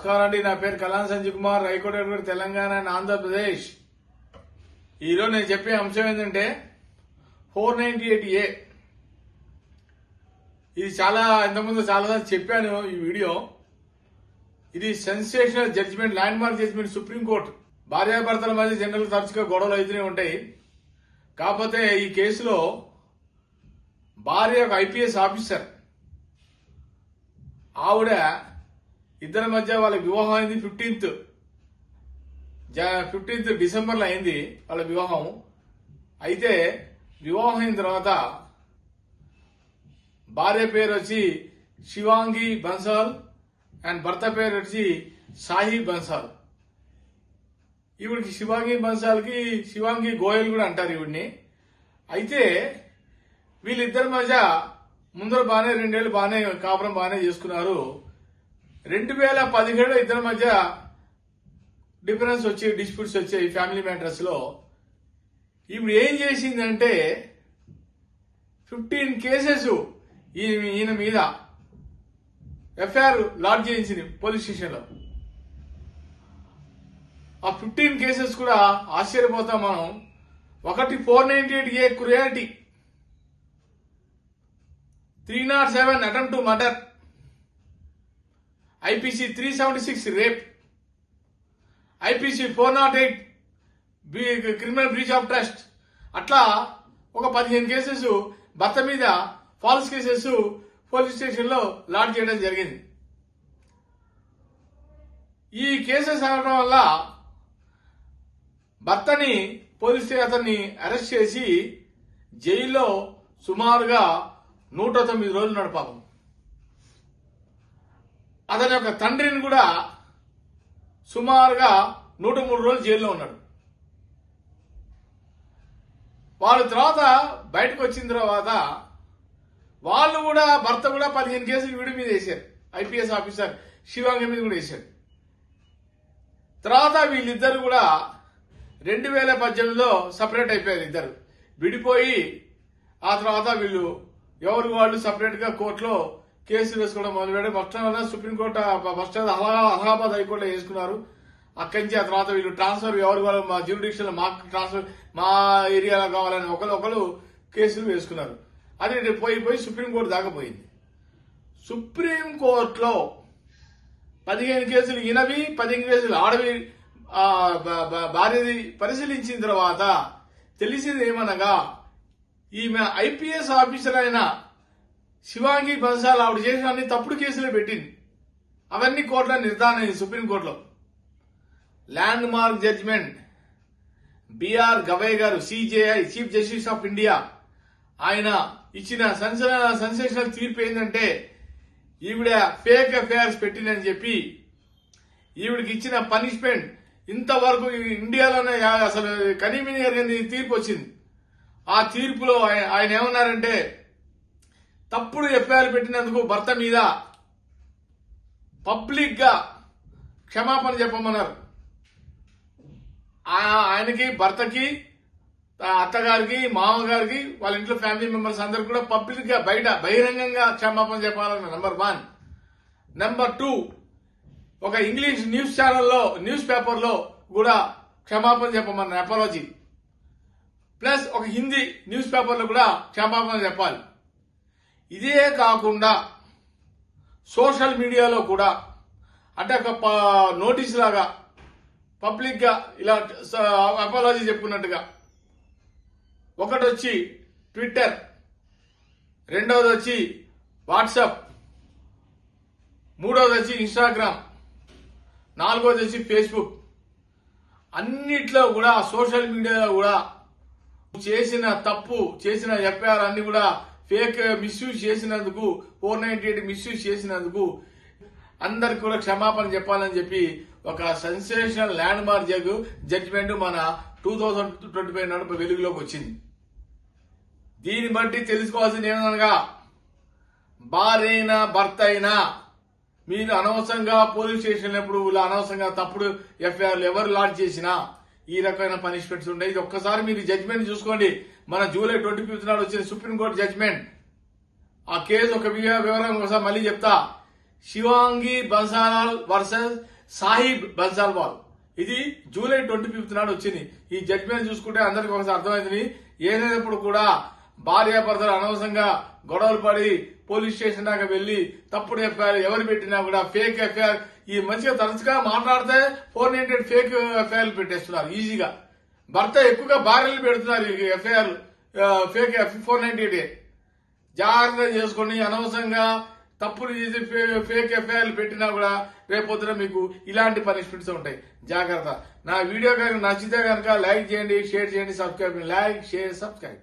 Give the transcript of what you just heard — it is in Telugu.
నమస్కారం అండి. నా పేరు కలాన్ సంజయ్ కుమార్, హైకోర్టు తెలంగాణ అండ్ ఆంధ్రప్రదేశ్. ఈరోజు నేను చెప్పే అంశం ఏంటంటే 498A. ఇది ఇంతకుముందు చాలాసార్లు చెప్పాను ఈ వీడియో. ఇది sensational judgement, landmark judgement supreme court. భార్యాభర్తల మధ్య జనరల్ తరచుగా గొడవలు అవుతూనే ఉంటాయి. కాకపోతే ఈ కేసులో భార్య ఒక ఐపీఎస్ ఆఫీసర్, ఆవిడ ఇద్దరి మధ్య వాళ్ళ వివాహం అయింది 15th డిసెంబర్లో అయింది వాళ్ళ వివాహం. అయితే వివాహం అయిన తర్వాత భార్య పేరు వచ్చి శివాంగి బన్సాల్ అండ్ భర్త పేరు వచ్చి సాహిబ్ బన్సాల్. ఈవిడికి శివాంగి బన్సాల్కి శివాంగి గోయల్ కూడా అంటారు ఈవిడిని. అయితే వీళ్ళిద్దరి మధ్య ముందర 2 ఏళ్ళు కాపురం బాగానే చేసుకున్నారు. 2017 ఇద్దరి మధ్య డిస్ప్యూట్స్ వచ్చాయి ఫ్యామిలీ మ్యాటర్స్ లో. ఇప్పుడు ఏం చేసిందంటే 15 కేసెస్ ఈయన మీద ఎఫ్ఐఆర్ లాడ్జ్ చేయించింది పోలీస్ స్టేషన్ లో. ఆ 15 కేసెస్ కూడా ఆశ్చర్యపోతాం మనం. ఒకటి 498A cruelty, 307 attempt to murder, IPC 376 rape, IPC 408 criminal breach of trust. అట్లా ఒక 15 కేసెస్ భర్త మీద ఫాల్స్ కేసెస్ పోలీస్ స్టేషన్ లో లాడ్జ్ చేయడం జరిగింది. ఈ కేసెస్ అవడం వల్ల భర్తని అతన్ని అరెస్ట్ చేసి జైల్లో సుమారుగా 109 రోజులు నడపాలి. అతని యొక్క తండ్రిని కూడా సుమారుగా 103 రోజులు జైల్లో ఉన్నాడు. వాళ్ళ తర్వాత బయటకు వచ్చిన తర్వాత వాళ్ళు కూడా భర్త కూడా 15 కేసులు వీడి మీద వేశారు. ఐపీఎస్ ఆఫీసర్ శివాంగి మీద కూడా వేశారు. తర్వాత వీళ్ళిద్దరు కూడా 2018లో సపరేట్ అయిపోయారు. ఇద్దరు విడిపోయి ఆ తర్వాత వీళ్ళు ఎవరు వాళ్ళు సపరేట్ గా కోర్టులో కేసులు వేసుకోవడం మొదలుపెట్టారు. ఫస్ట్ సుప్రీంకోర్టు, ఫస్ట్ అలహాబాద్ హైకోర్టులో వేసుకున్నారు. అక్కడి నుంచి ఆ తర్వాత వీళ్ళు ట్రాన్స్ఫర్ ఎవరు వాళ్ళు మా జ్యూరిడిక్షన్ మాకు ట్రాన్స్ఫర్ మా ఏరియాలో కావాలని ఒకరు కేసులు వేసుకున్నారు. అది పోయి సుప్రీంకోర్టు దాకా పోయింది. సుప్రీంకోర్టులో 15 కేసులు ఈయనవి, 15 కేసులు ఆడవి భార్యది పరిశీలించిన తర్వాత తెలిసింది ఏమనగా ఈమె ఐపీఎస్ ఆఫీసర్ అయిన శివాంగి బన్సాల్ ఆవిడ చేసిన అన్ని తప్పుడు కేసులే పెట్టింది. అవన్నీ కోర్టులో నిర్ధారణ అయింది సుప్రీంకోర్టులో. ల్యాండ్ మార్క్ జడ్జిమెంట్ బిఆర్ గవయ్ గారు, CJI chief justice of India, ఆయన ఇచ్చిన సెన్సేషనల్ తీర్పు ఏంటంటే ఈవిడ ఫేక్ ఎఫ్ఐఆర్స్ పెట్టిందని చెప్పి ఈవిడికి ఇచ్చిన పనిష్మెంట్ ఇంతవరకు ఇండియాలోనే అసలు కనీమిని ఎరగని తీర్పు వచ్చింది. ఆ తీర్పులో ఆయన ఏమన్నారంటే తప్పుడు ఎఫ్ఐఆర్ పెట్టినందుకు భర్త మీద పబ్లిక్ గా క్షమాపణ చెప్పమన్నారు. ఆయనకి, భర్తకి, అత్తగారికి, మామగారికి, వాళ్ళ ఇంట్లో ఫ్యామిలీ మెంబర్స్ అందరికి కూడా పబ్లిక్ గా బహిరంగంగా క్షమాపణ చెప్పాలన్న నెంబర్ 1. నెంబర్ 2, ఒక ఇంగ్లీష్ న్యూస్ పేపర్లో కూడా క్షమాపణ చెప్పమన్నారు, అపాలజీ. ప్లస్ ఒక హిందీ న్యూస్ పేపర్లో కూడా క్షమాపణ చెప్పాలి. ఇదే కాకుండా సోషల్ మీడియాలో కూడా అంటే ఒక నోటీస్ లాగా పబ్లిక్ గా ఇలా అపాలజీ చెప్పుకున్నట్టుగా ఒకటి వచ్చి ట్విట్టర్, రెండవది వచ్చి వాట్సాప్, మూడవది వచ్చి ఇన్స్టాగ్రామ్, నాలుగవది వచ్చి ఫేస్బుక్. అన్నిట్లో కూడా సోషల్ మీడియాలో కూడా చేసిన ఎఫ్ఐఆర్ అన్ని కూడా ఫేక్ మిస్యూజ్ చేసినందుకు, 498 మిస్యూజ్ చేసినందుకు అందరికి కూడా క్షమాపణ చెప్పాలని చెప్పి ఒక సెన్సేషనల్ ల్యాండ్ మార్క్ జడ్జిమెంట్ మన 2025 నాడు వెలుగులోకి వచ్చింది. దీన్ని బట్టి తెలుసుకోవాల్సింది ఏమనగా భార్య అయినా భర్త అయినా మీరు అనవసరంగా పోలీస్ స్టేషన్ ఎప్పుడు అనవసరంగా తప్పుడు ఎఫ్ఐఆర్లు ఎవరు లాడ్జ్ చేసినా ఈ రకమైన పనిష్మెంట్స్ ఉంటాయి. ఇది ఒక్కసారి మీరు జడ్జిమెంట్ చూసుకోండి. మన జూలై 25 నాడు వచ్చిన సుప్రీంకోర్టు జడ్జిమెంట్. ఆ కేసు ఒక వివరం ఒకసారి మళ్ళీ చెప్తా. శివాంగి బన్సాల్ వర్సెస్ సాహిబ్ బన్సాల్వాల్. ఇది జూలై 25 నాడు వచ్చింది. ఈ జడ్జిమెంట్ చూసుకుంటే అందరికి ఒకసారి అర్థమైంది. ఏదైనప్పుడు కూడా భార్యాభర్తలు అనవసరంగా గొడవలు పడి పోలీస్ స్టేషన్ దాకా వెళ్లి తప్పుడు ఎఫ్ఐఆర్ ఎవరు పెట్టినా కూడా ఫేక్ ఎఫ్ఐఆర్ ఈ మంచిగా తరచుగా మాట్లాడితే 498 ఫేక్ ఎఫ్ఐఆర్లు పెట్టేస్తున్నారు ఈజీగా. భర్త ఎక్కువగా భార్యలు పెడుతున్నారు ఈ ఎఫ్ఐఆర్ ఫేక్ 498. జాగ్రత్త చేసుకుని అనవసరంగా తప్పులు చేసి ఫేక్ ఎఫ్ఐఆర్లు పెట్టినా కూడా రేపొద్దున మీకు ఇలాంటి పనిష్మెంట్స్ ఉంటాయి. జాగ్రత్త. నా వీడియో కనుక నచ్చితే కనుక లైక్ చేయండి, షేర్ చేయండి, సబ్స్క్రైబ్. Like, share, subscribe.